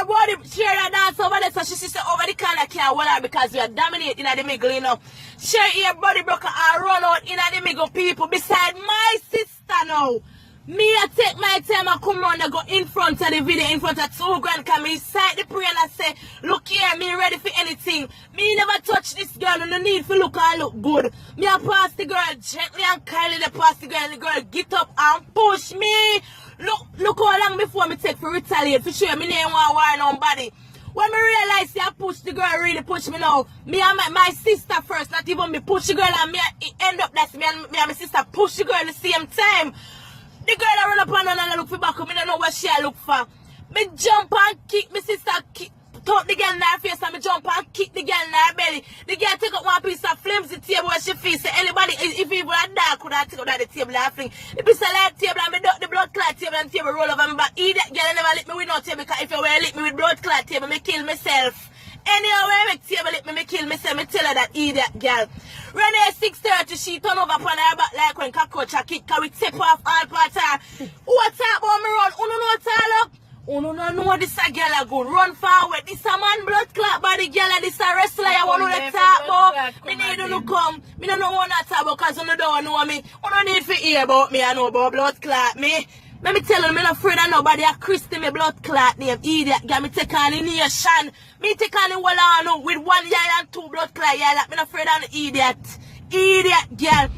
her body, share her dance over there, so she said over the corner can't hold her because we are dominating in the middle, you know. Share her body broke and run out in the middle, people. Beside my sister now. Me, I take my time and come round and go in front of the video, in front of 2 grand, come inside the prayer and I say, look here, me ready for anything. Me never touch this girl, no need for look and look good. Me I pass the girl gently and kindly, pass the girl, and the girl get up and push me. Look how long before me take for retaliate, for sure, me name want war nobody. When me realize I push the girl, really push me now. Me and my sister first, not even me push the girl, and me end up that's me and my sister push the girl at the same time. The girl that run up and look for back, I don't know what she look for. Me jump and kick my sister, talk the girl in her face, and me jump and kick the girl in her belly. The girl take up one piece of flimsy table where she face. Anybody, if even a dog could have taken out the table and fling. The piece of light table and me duck the blood clot table and table roll over me back. That girl never lick me with no table, because if you were lick me with blood clot table, me kill myself. Anyhow, when I make table lick me kill myself, me tell her that idiot girl. Renee 6:30, she turn over upon her back like when cockroach a kick, cause we tip off all parts of her. What talk about me run? Uno know tall up? Uno no know this a girl a good. Run forward. This a man blood clot body girl and this a wrestler I want to talk about. Me need to come. Me don't know what to talk about because you don't know me. You don't need to hear about me. I know about blood clot me. Let me tell you, I'm not afraid of nobody. I Christy me blood clot name. Idiot. Got me take on the nation. Me take on the wall with 1 eye and 2 blood clot. Yeah, I'm not afraid of the idiot. Idiot girl.